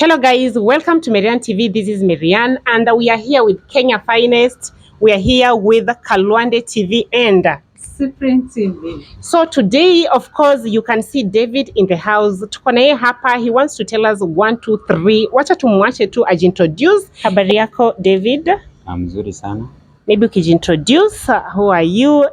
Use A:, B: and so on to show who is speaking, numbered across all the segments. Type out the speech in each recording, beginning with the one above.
A: Hello guys, welcome to Marian TV. This is Marian and we are here with Kenya Finest. We are here with Kalwande TV and
B: Supreme TV.
A: So today, of course, you can see David in the house. Tuko na yeye hapa. He wants to tell us 1, 2, 3. Wacha tumwache tu ajintroduce. Habari yako David?
C: Mzuri sana.
A: Maybe ukijintroduce, who are you?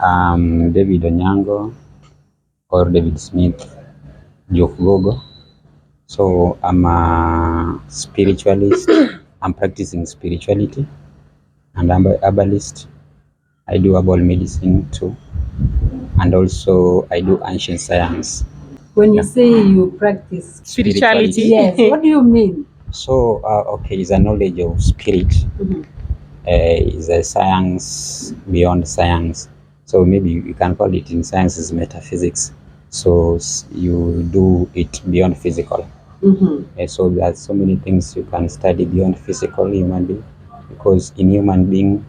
C: I'm David Onyango or David Smith Gogo. So I'm a spiritualist. I'm practicing spirituality and I'm a herbalist. I do herbal medicine too. And also I do ancient science.
B: When you say you practice
A: Spirituality.
B: Yes, what do you mean?
C: So, okay, it's a knowledge of spirit. It's a science beyond science. So maybe you can call it in science is metaphysics. So you do it beyond physical. So there's so many things you can study beyond physical human being, because in human being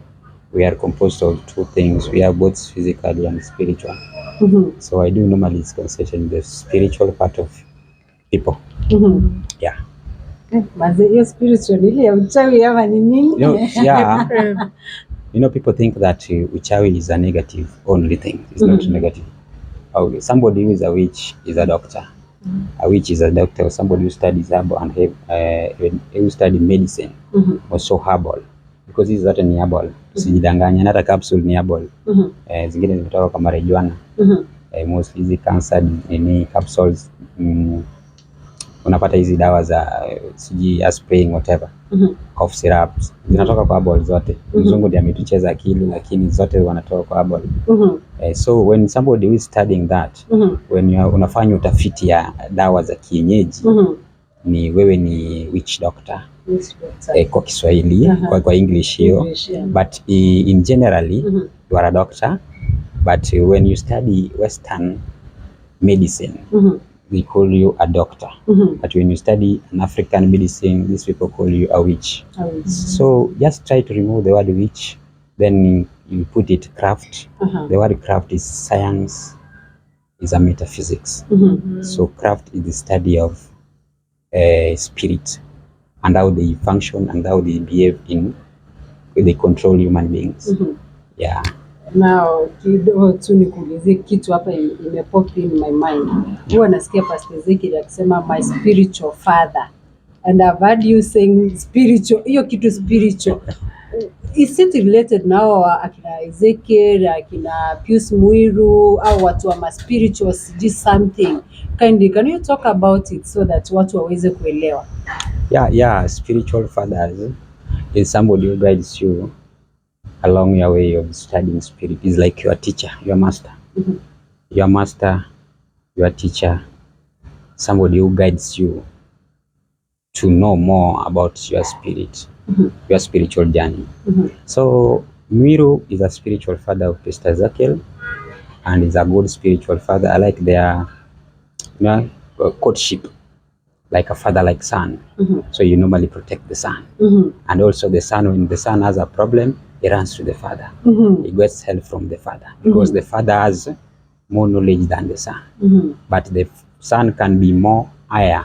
C: we are composed of two things. We are both physically and spiritual. So I do normally concentrate the spiritual part of people. Yeah.
B: Maze spiritual ile ya uchawi ama ni nini?
C: Yeah. People think that uchawi is a negative only thing. It's not negative. Okay, somebody who is a witch is a doctor. A witch is a doctor. Somebody who studies herbal and who study medicine also herbal, because this is not ni herbal. Sijidanganya, hata capsule ni herbal. Zingine zimetoka kwa marijuana. Mostly hizi cancer ni capsules. Unapata hizi dawa za aspirin whatever, cough syrups zinatoka kwa herbal zote. Mzungu ndiye ametucheza akili, lakini zote wanatoka kwa herbal. So when somebody is studying that, when unafanya utafiti ya dawa za kienyeji, ni wewe ni witch doctor. Kwa Kiswahili, kwa English hiyo. But in generally you are a doctor, but when you study Western medicine, we call you a doctor. But when you study an African medicine, these people call you a witch. So just try to remove the word witch, then you put it craft. The word craft is science, is a metaphysics. So craft is the study of spirit and how they function and how they behave they control human beings. Yeah.
B: Now, kidogo tu nikuulize kitu hapa imepop in my mind. Huwa nasikia Pastor Ezekiel akisema my spiritual father. And I've heard you saying spiritual, hiyo kitu spiritual. Is it related now akina Ezekiel, akina Pius Muiru, au watu wa ma spiritual something? Can you talk about it so that watu waweze kuelewa?
C: Yeah, spiritual fathers is somebody who guides you along your way of studying spirit. Is like your teacher, your master. Your master, your teacher, somebody who guides you to know more about your spirit, your spiritual journey. So Miru is a spiritual father of Pastor Ezekiel and is a good spiritual father. I like their courtship, like a father like son. So you normally protect the son. And also the son, when the son has a problem, he runs to the father. He gets help from the father, because the father has more knowledge than the son. But the son can be more higher,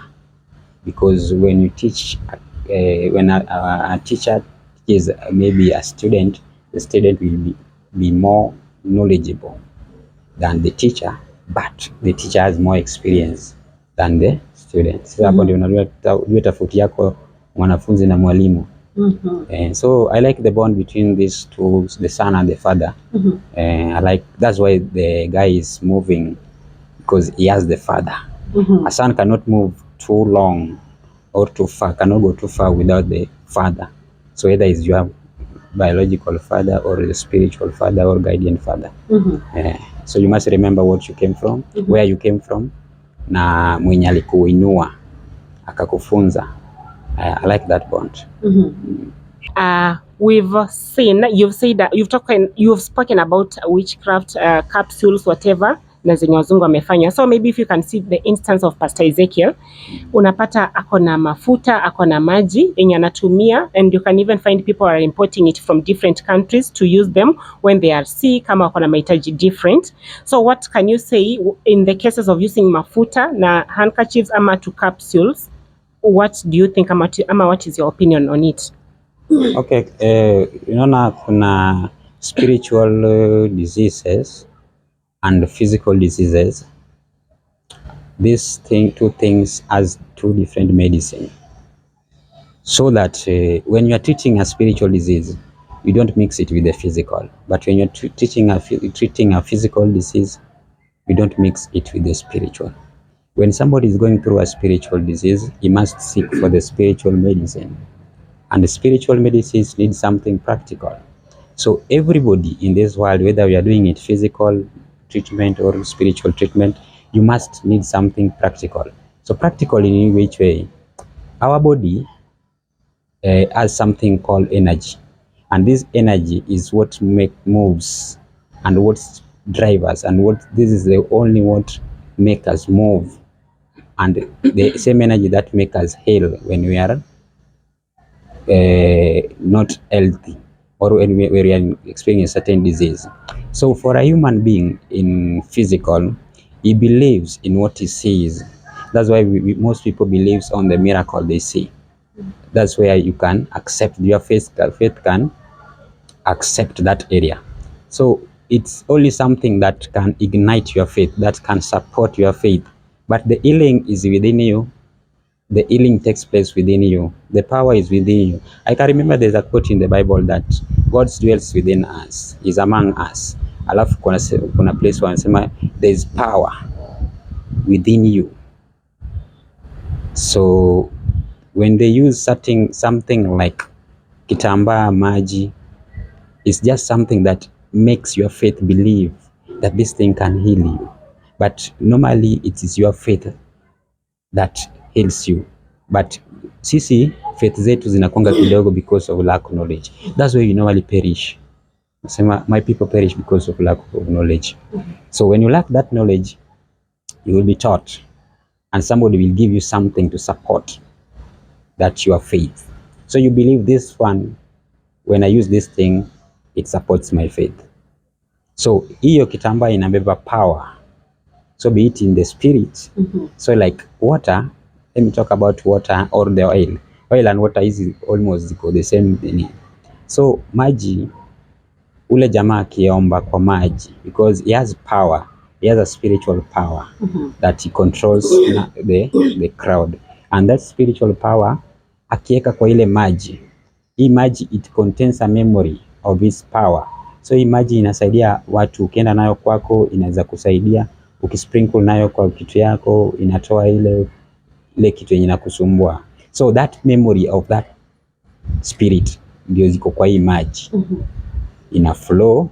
C: because when you teach, when a teacher teaches maybe a student, the student will be more knowledgeable than the teacher, but the teacher has more experience than the student. So hapo ndio unajua tofauti yako mwanafunzi na mwalimu. And so I like the bond between these two, the son and the father. I like, that's why the guy is moving, because he has the father. A son cannot move too long or too far, cannot go too far without the father. So either is your biological father or the spiritual father or guardian father. So you must remember what you came from, where you came from, na mwenye alikuinua akakufunza. I like that bond.
A: We've seen, you've said that you've spoken about witchcraft, capsules, whatever, na zenye wazungu wamefanya. So maybe if you can see the instance of Pastor Ezekiel, unapata ako na mafuta, ako na maji yenye anatumia, and you can even find people are importing it from different countries to use them when they are sick, kama wako na mahitaji different. So what can you say in the cases of using mafuta na handkerchiefs ama to capsules? what do you think ama what is your opinion on it?
C: Okay, unaona kuna spiritual diseases and physical diseases. Two things as two different medicine. So that when you are treating a spiritual disease, you don't mix it with the physical. But when you're treating a physical disease, you don't mix it with the spiritual. When somebody is going through a spiritual disease, he must seek for the spiritual medicine. And the spiritual medicines need something practical. So everybody in this world, whether we are doing it physical treatment or spiritual treatment, you must need something practical. So practical in which way? Our body has something called energy, and this energy is what moves and what drives us, and this is the only what make us move, and the same energy that make us heal when we are not healthy, or when we are experiencing a certain disease. So for a human being in physical, he believes in what he sees. That's why most people believes on the miracle they see. That's where you can accept your faith can accept that area. So it's only something that can ignite your faith, that can support your faith. But the healing is within you. The healing takes place within you. The power is within you. I can remember there's a quote in the Bible that God dwells within us, is among us. Alafu kuna place wanasema there's power within you. So when they use something like kitambaa, maji, it's just something that makes your faith believe that this thing can heal you. But normally it is your faith that heals you. But sisi faith zetu zinakonga kidogo because of lack of knowledge. That's why you normally perish. My people perish because of lack of knowledge. So when you lack that knowledge, you will be taught, and somebody will give you something to support that your faith. So you believe this one, when I use this thing, it supports my faith. So hiyo kitambaa inabeba power. So be it in the spirit. So like water, let me talk about water or the oil. Oil and water is almost the same thing. So maji, ule jamaa akiomba kwa maji, because he has power, he has a spiritual power that he controls the crowd. And that spiritual power, akieka kwa ile maji, hii maji it contains a memory of his power. So hii maji inasaidia watu, ukienda nayo kwako inaweza kusaidia, ukisprinkle nayo kwa kitu yako inatoa ile kitu yenye inakusumbua. So that memory of that spirit ndio ziko kwa hii maji. Ina flow.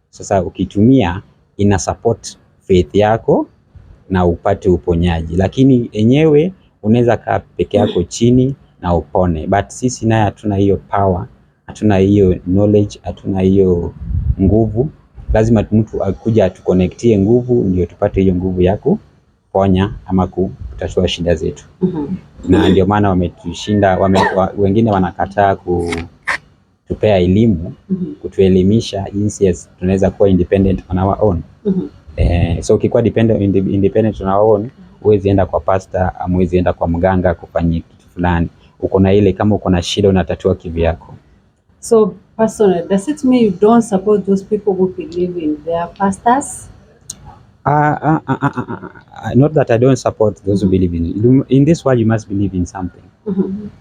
C: Sasa ukitumia ina support faith yako na upate uponyaji. Lakini enyewe unaweza kaa peke yako chini na upone. But sisi naye hatuna hiyo power, hatuna hiyo knowledge, hatuna hiyo nguvu. Lazima mtu akuja atuconnectie nguvu ndio tupate hiyo nguvu ya kuponya ama kutatua shida zetu. Na ndio maana wametushinda, wengine wanakataa kutupea elimu, kutuelimisha jinsi tunaweza kuwa independent on our own. So ukikuwa independent on our own, huwezi enda kwa pastor, huwezi enda kwa mganga kufanyia kitu fulani. Uko na ile, kama uko na shida unatatua kivyako.
B: So personally, does it mean you don't support those people who believe in their pastors?
C: Not that I don't support those who believe in this world. You must believe in something.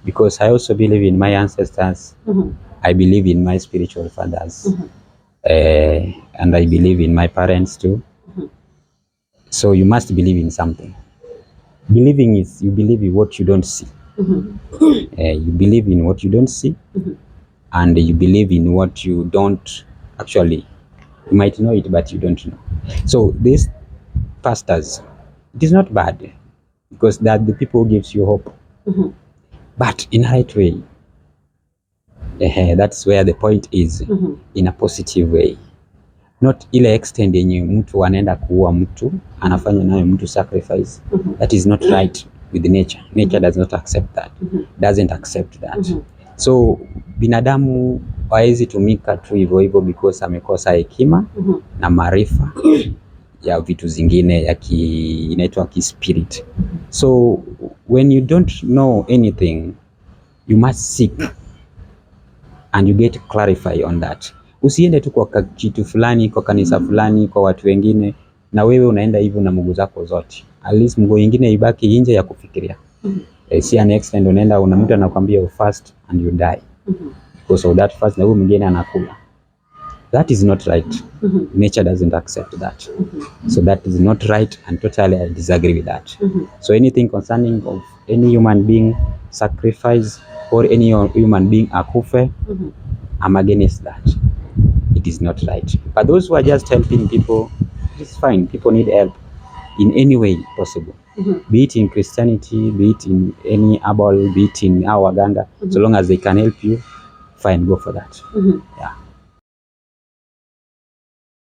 C: Because I also believe in my ancestors. I believe in my spiritual fathers. And I believe in my parents too. So you must believe in something. Believing is you believe in what you don't see. You believe in what you don't see. And you believe in what you don't actually, you might know it, but you don't know. So these pastors, it is not bad, because they are the people who gives you hope. But in a right way. That's where the point is. In a positive way. Not ile extend yenye mtu anaenda kuua mtu, anafanya nayo mtu sacrifice. That is not right with nature. Nature does not accept that. Doesn't accept that. So binadamu hawezi tumika tu hivyo hivyo because amekosa hekima na maarifa ya vitu zingine ya inaitwa spirit. So when you don't know anything, you must seek and you get clarify on that. Usiende tu kwa kitu fulani, kwa kanisa fulani, kwa watu wengine na wewe unaenda hivyo na mguu zako zote. At least mguu ingine ibaki nje ya kufikiria. See an extent unaenda una mtu anakuambia you fast and you die. Because of that fast na huyo mwingine anakula. That is not right. Nature doesn't accept that. So that is not right and totally I disagree with that. So anything concerning of any human being sacrifice or any human being akufe, I'm against that. It is not right. But those who are just helping people, it's fine. People need help in any way possible. Be it in Christianity, be it in any herbal, be it in our ganga. So long as they can help you, fine, go for that. Yeah.